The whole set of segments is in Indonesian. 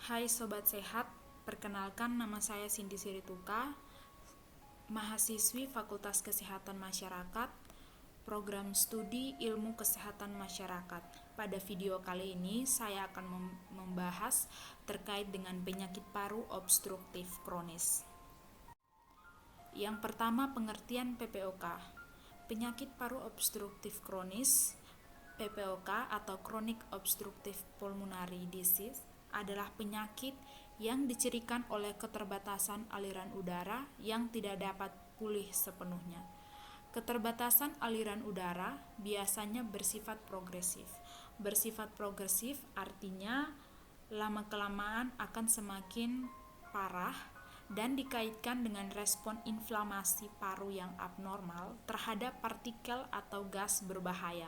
Hai Sobat Sehat, perkenalkan nama saya Cindy Sirituka, mahasiswi Fakultas Kesehatan Masyarakat, Program Studi Ilmu Kesehatan Masyarakat. Pada video kali ini saya akan membahas terkait dengan penyakit paru obstruktif kronis. Yang pertama, pengertian PPOK. Penyakit paru obstruktif kronis PPOK atau Chronic Obstructive Pulmonary Disease adalah penyakit yang dicirikan oleh keterbatasan aliran udara yang tidak dapat pulih sepenuhnya. Keterbatasan aliran udara biasanya bersifat progresif. Bersifat progresif artinya lama-kelamaan akan semakin parah dan dikaitkan dengan respon inflamasi paru yang abnormal terhadap partikel atau gas berbahaya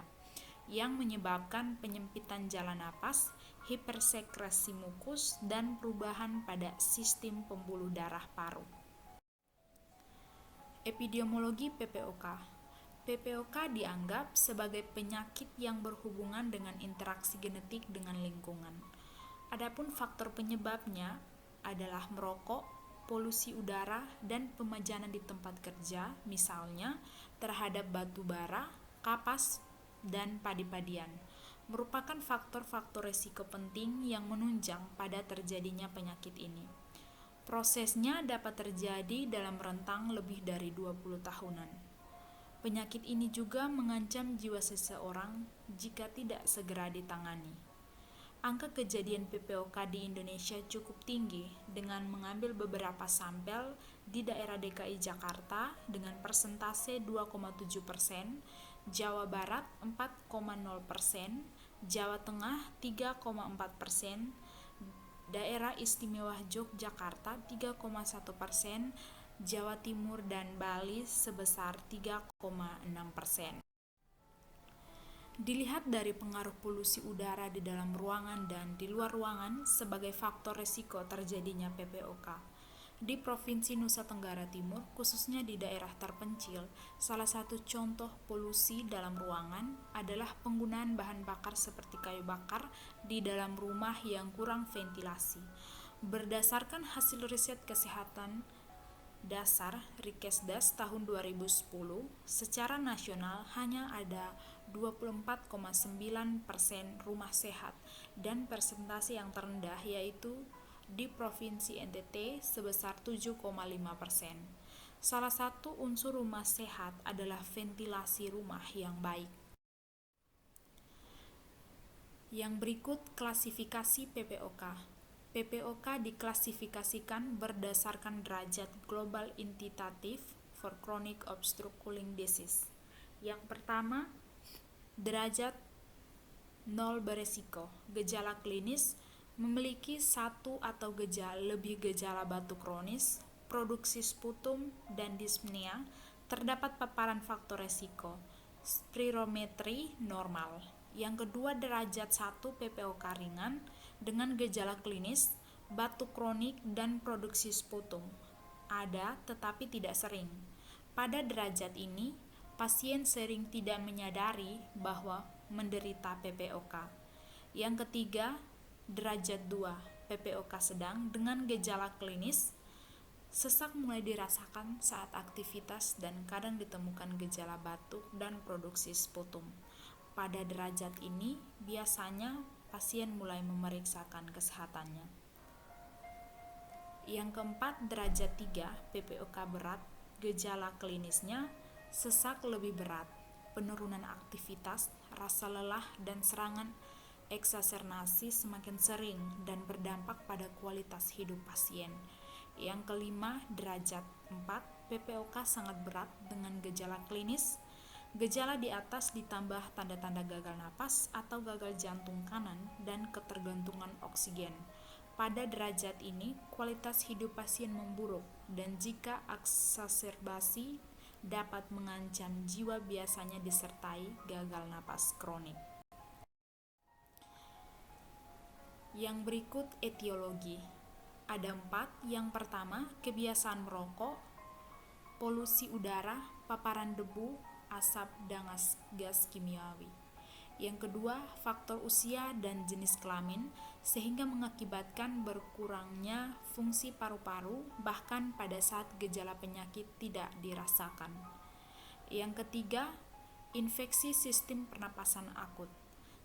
yang menyebabkan penyempitan jalan napas, hipersekresi mukus, dan perubahan pada sistem pembuluh darah paru. Epidemiologi PPOK. PPOK dianggap sebagai penyakit yang berhubungan dengan interaksi genetik dengan lingkungan. Adapun faktor penyebabnya adalah merokok, polusi udara, dan pemajanan di tempat kerja, misalnya terhadap batu bara, kapas, dan padi-padian, merupakan faktor-faktor risiko penting yang menunjang pada terjadinya penyakit ini. Prosesnya dapat terjadi dalam rentang lebih dari 20 tahunan. Penyakit ini juga mengancam jiwa seseorang jika tidak segera ditangani. Angka kejadian PPOK di Indonesia cukup tinggi dengan mengambil beberapa sampel di daerah DKI Jakarta dengan persentase 2,7%, Jawa Barat 4,0%, Jawa Tengah 3,4%, Daerah Istimewa Yogyakarta 3,1%, Jawa Timur dan Bali sebesar 3,6%. Dilihat dari pengaruh polusi udara di dalam ruangan dan di luar ruangan sebagai faktor risiko terjadinya PPOK. Di Provinsi Nusa Tenggara Timur, khususnya di daerah terpencil, salah satu contoh polusi dalam ruangan adalah penggunaan bahan bakar seperti kayu bakar di dalam rumah yang kurang ventilasi. Berdasarkan hasil riset kesehatan dasar Rikesdas tahun 2010, secara nasional hanya ada 24,9% rumah sehat dan persentase yang terendah yaitu di Provinsi NTT sebesar 7,5%. Salah satu unsur rumah sehat adalah ventilasi rumah yang baik. Yang berikut klasifikasi PPOK. PPOK diklasifikasikan berdasarkan derajat global intitatif for chronic obstructive cooling disease. Yang pertama, derajat 0 beresiko. Gejala klinis memiliki satu atau lebih gejala batuk kronis, produksi sputum, dan dyspnea. Terdapat paparan faktor resiko. Spirometri normal. Yang kedua, derajat 1 PPOK ringan dengan gejala klinis, batuk kronik, dan produksi sputum. Ada tetapi tidak sering. Pada derajat ini, pasien sering tidak menyadari bahwa menderita PPOK. Yang ketiga, derajat 2 PPOK sedang dengan gejala klinis, sesak mulai dirasakan saat aktivitas dan kadang ditemukan gejala batuk dan produksi sputum. Pada derajat ini, biasanya pasien mulai memeriksakan kesehatannya. Yang keempat, derajat 3 PPOK berat, gejala klinisnya sesak lebih berat, penurunan aktivitas, rasa lelah, dan serangan eksaserbasi semakin sering dan berdampak pada kualitas hidup pasien. Yang kelima, derajat 4 PPOK sangat berat dengan gejala klinis, gejala di atas ditambah tanda-tanda gagal napas atau gagal jantung kanan dan ketergantungan oksigen. Pada derajat ini, kualitas hidup pasien memburuk dan jika eksaserbasi dapat mengancam jiwa biasanya disertai gagal napas kronik. Yang berikut etiologi. Ada 4. Yang pertama, kebiasaan merokok, polusi udara, paparan debu, asap, dan gas kimiawi. Yang kedua, faktor usia dan jenis kelamin, sehingga mengakibatkan berkurangnya fungsi paru-paru bahkan pada saat gejala penyakit tidak dirasakan. Yang ketiga, infeksi sistem pernapasan akut,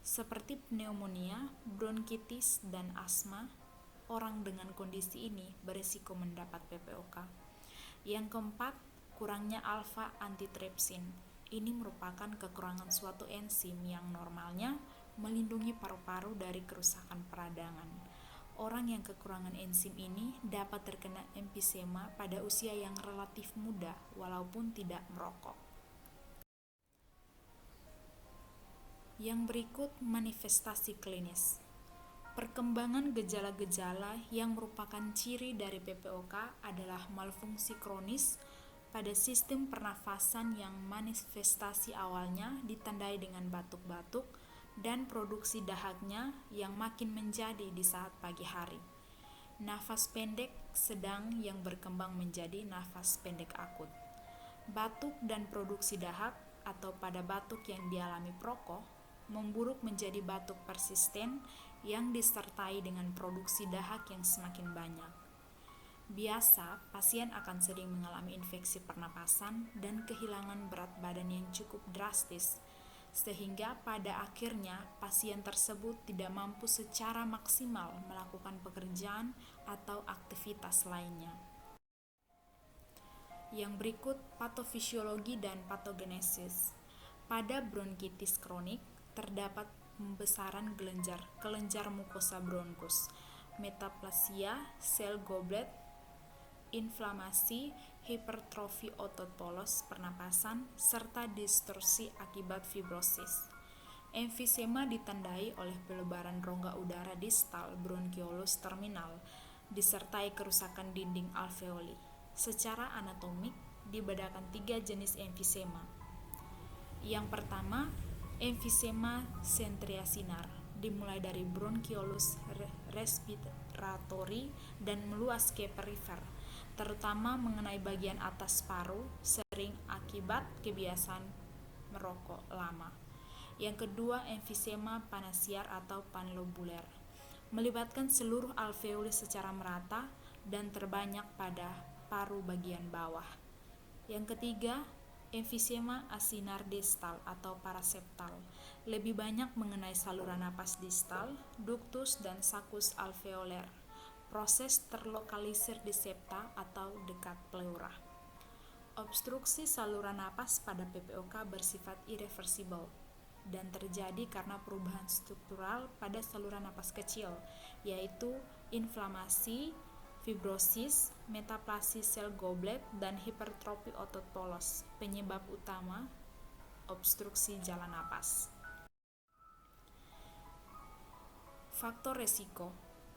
seperti pneumonia, bronkitis, dan asma. Orang dengan kondisi ini berisiko mendapat PPOK. Yang keempat, kurangnya alfa antitripsin. Ini merupakan kekurangan suatu enzim yang normalnya melindungi paru-paru dari kerusakan peradangan. Orang yang kekurangan enzim ini dapat terkena emfisema pada usia yang relatif muda walaupun tidak merokok. Yang berikut manifestasi klinis. Perkembangan gejala-gejala yang merupakan ciri dari PPOK adalah malfungsi kronis pada sistem pernafasan yang manifestasi awalnya ditandai dengan batuk-batuk dan produksi dahaknya yang makin menjadi di saat pagi hari. Nafas pendek sedang yang berkembang menjadi nafas pendek akut. Batuk dan produksi dahak atau pada batuk yang dialami perokok memburuk menjadi batuk persisten yang disertai dengan produksi dahak yang semakin banyak. Biasa, pasien akan sering mengalami infeksi pernapasan dan kehilangan berat badan yang cukup drastis, sehingga pada akhirnya pasien tersebut tidak mampu secara maksimal melakukan pekerjaan atau aktivitas lainnya. Yang berikut patofisiologi dan patogenesis. Pada bronkitis kronik, terdapat pembesaran kelenjar mukosa bronkus, metaplasia sel goblet, inflamasi, hipertrofi otot polos pernapasan, serta distorsi akibat fibrosis. Emfisema ditandai oleh pelebaran rongga udara distal bronkiolus terminal, disertai kerusakan dinding alveoli. Secara anatomik, dibedakan 3 jenis emfisema. Yang pertama, emfisema centriasinar, dimulai dari bronkiolus respiratori dan meluas ke perifer, terutama mengenai bagian atas paru, sering akibat kebiasaan merokok lama. Yang kedua, emfisema panasiar atau panlobular, melibatkan seluruh alveoli secara merata dan terbanyak pada paru bagian bawah. Yang ketiga, emfisema asinar distal atau paraseptal, lebih banyak mengenai saluran napas distal, ductus dan saccus alveolar. Proses terlokalisir di septa atau dekat pleura. Obstruksi saluran napas pada PPOK bersifat irreversibel dan terjadi karena perubahan struktural pada saluran napas kecil, yaitu inflamasi, fibrosis, metaplasi sel goblet, dan hipertrofi otot polos. Penyebab utama obstruksi jalan napas. Faktor resiko.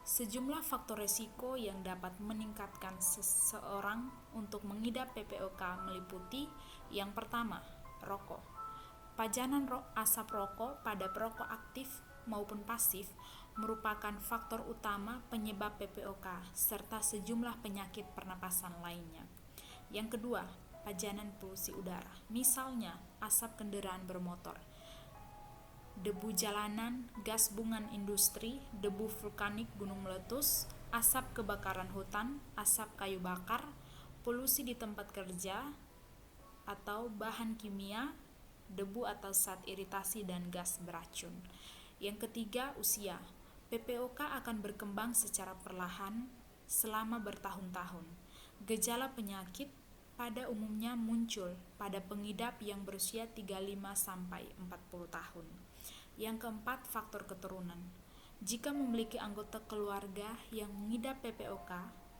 Sejumlah faktor resiko yang dapat meningkatkan seseorang untuk mengidap PPOK meliputi: yang pertama, rokok. Pajanan asap rokok pada perokok aktif maupun pasif merupakan faktor utama penyebab PPOK serta sejumlah penyakit pernapasan lainnya. Yang kedua, pajanan polusi udara, misalnya asap kendaraan bermotor, debu jalanan, gas bungan industri, debu vulkanik gunung meletus, asap kebakaran hutan, asap kayu bakar, polusi di tempat kerja atau bahan kimia, debu atau zat iritasi dan gas beracun. Yang ketiga, usia. PPOK akan berkembang secara perlahan selama bertahun-tahun. Gejala penyakit pada umumnya muncul pada pengidap yang berusia 35 sampai 40 tahun. Yang keempat, faktor keturunan. Jika memiliki anggota keluarga yang mengidap PPOK,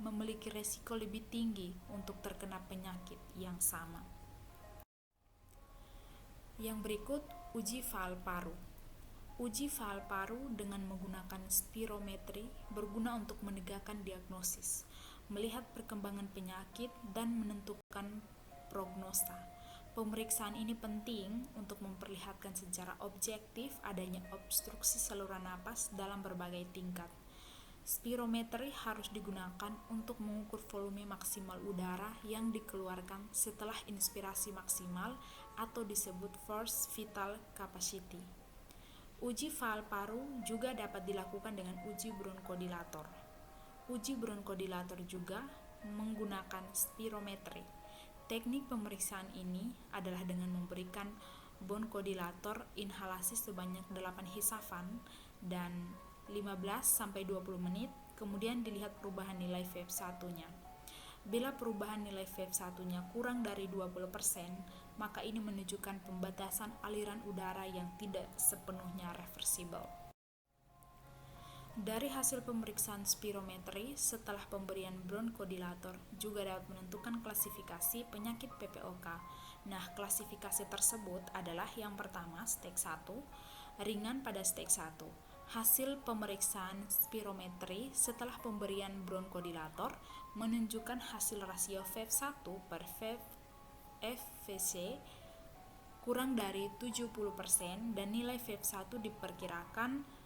memiliki resiko lebih tinggi untuk terkena penyakit yang sama. Yang berikut, uji faal paru. Uji faal paru dengan menggunakan spirometri berguna untuk menegakkan diagnosis, melihat perkembangan penyakit, dan menentukan prognosa. Pemeriksaan ini penting untuk memperlihatkan secara objektif adanya obstruksi saluran napas dalam berbagai tingkat. Spirometri harus digunakan untuk mengukur volume maksimal udara yang dikeluarkan setelah inspirasi maksimal atau disebut forced vital capacity. Uji fal paru juga dapat dilakukan dengan uji bronkodilator. Uji bronkodilator juga menggunakan spirometri. Teknik pemeriksaan ini adalah dengan memberikan bronkodilator inhalasi sebanyak 8 hisapan dan 15-20 menit, kemudian dilihat perubahan nilai VF1-nya. Bila perubahan nilai VF1-nya kurang dari 20%, maka ini menunjukkan pembatasan aliran udara yang tidak sepenuhnya reversibel. Dari hasil pemeriksaan spirometri setelah pemberian bronkodilator juga dapat menentukan klasifikasi penyakit PPOK. Nah, klasifikasi tersebut adalah yang pertama stage 1, ringan pada stage 1. Hasil pemeriksaan spirometri setelah pemberian bronkodilator menunjukkan hasil rasio VF1 per FVC kurang dari 70% dan nilai VF1 diperkirakan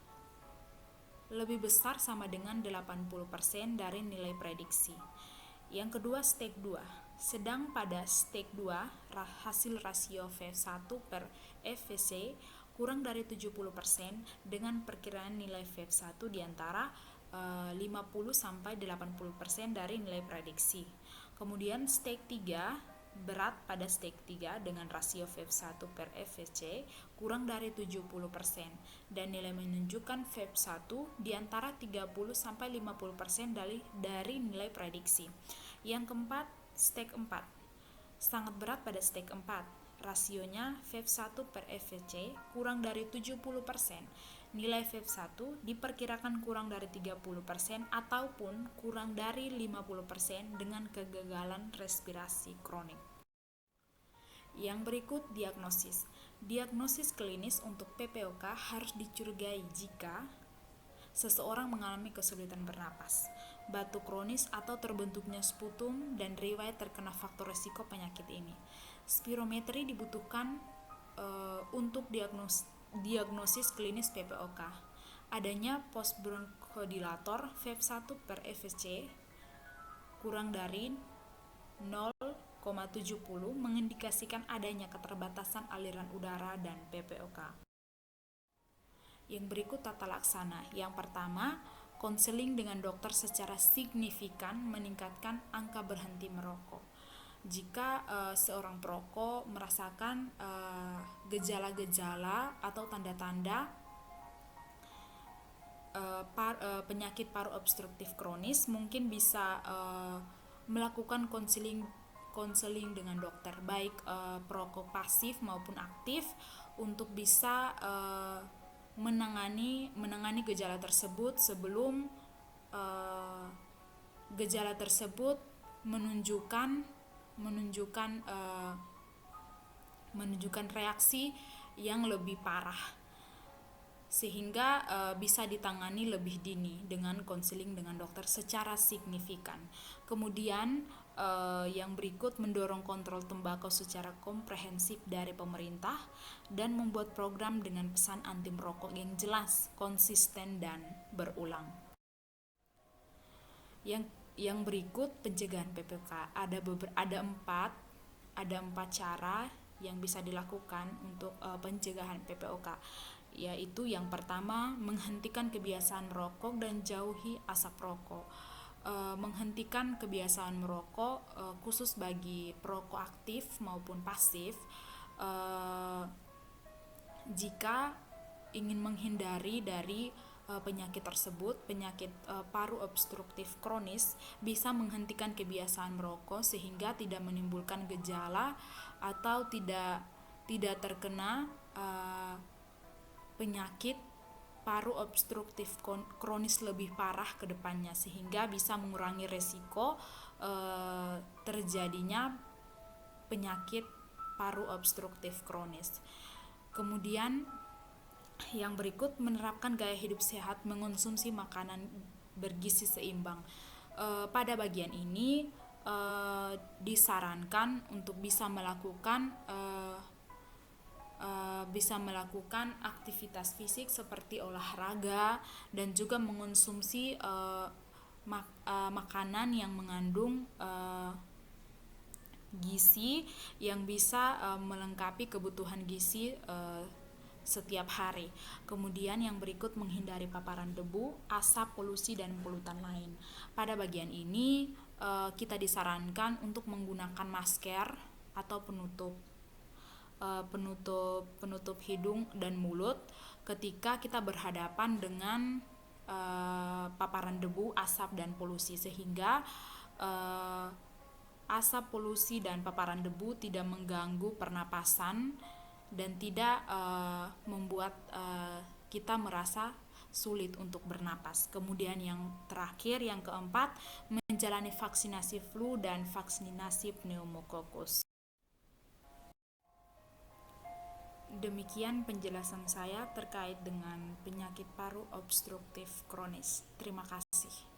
lebih besar sama dengan 80% dari nilai prediksi. Yang kedua stage 2. Sedang pada stage 2 hasil rasio VF1 per FVC kurang dari 70% dengan perkiraan nilai VF1 di antara 50-80% dari nilai prediksi. Kemudian stage 3 berat pada stage 3 dengan rasio VF1 per FVC kurang dari 70% dan nilai menunjukkan VF1 di antara 30-50% dari nilai prediksi. Yang keempat, stage 4. Sangat berat pada stage 4. Rasionya VF1 per FVC kurang dari 70%. Nilai VF1 diperkirakan kurang dari 30% ataupun kurang dari 50% dengan kegagalan respirasi kronik. Yang berikut diagnosis. Diagnosis klinis untuk PPOK harus dicurigai jika seseorang mengalami kesulitan bernapas, batuk kronis atau terbentuknya sputum dan riwayat terkena faktor risiko penyakit ini. Spirometri dibutuhkan untuk diagnosis klinis PPOK. Adanya postbronkodilator VF1 per FVC kurang dari 0,70 mengindikasikan adanya keterbatasan aliran udara dan PPOK. Yang berikut tata laksana. Yang pertama, konseling dengan dokter secara signifikan meningkatkan angka berhenti merokok. Jika seorang perokok merasakan gejala-gejala atau tanda-tanda penyakit paru obstruktif kronis, mungkin bisa melakukan konseling dengan dokter, baik perokok pasif maupun aktif, untuk bisa menangani gejala tersebut sebelum gejala tersebut menunjukkan reaksi yang lebih parah, sehingga bisa ditangani lebih dini dengan konseling dengan dokter secara signifikan. Kemudian yang berikut mendorong kontrol tembakau secara komprehensif dari pemerintah dan membuat program dengan pesan anti merokok yang jelas, konsisten dan berulang. Yang berikut pencegahan PPOK. Ada empat cara yang bisa dilakukan untuk pencegahan PPOK, yaitu yang pertama, menghentikan kebiasaan merokok dan jauhi asap rokok. Menghentikan kebiasaan merokok khusus bagi perokok aktif maupun pasif. Jika ingin menghindari dari penyakit tersebut, penyakit paru obstruktif kronis, bisa menghentikan kebiasaan merokok sehingga tidak menimbulkan gejala atau tidak terkena penyakit paru obstruktif kronis lebih parah ke depannya, sehingga bisa mengurangi resiko terjadinya penyakit paru obstruktif kronis. Kemudian yang berikut, menerapkan gaya hidup sehat, mengonsumsi makanan bergizi seimbang. Pada bagian ini disarankan untuk bisa melakukan aktivitas fisik seperti olahraga dan juga mengonsumsi makanan yang mengandung gizi yang bisa melengkapi kebutuhan gizi setiap hari. Kemudian yang berikut menghindari paparan debu, asap, polusi, dan polutan lain. Pada bagian ini kita disarankan untuk menggunakan masker atau penutup hidung dan mulut ketika kita berhadapan dengan paparan debu, asap, dan polusi, sehingga asap, polusi, dan paparan debu tidak mengganggu pernapasan dan tidak membuat kita merasa sulit untuk bernapas. Kemudian yang terakhir, yang keempat, menjalani vaksinasi flu dan vaksinasi pneumokokus. Demikian penjelasan saya terkait dengan penyakit paru obstruktif kronis. Terima kasih.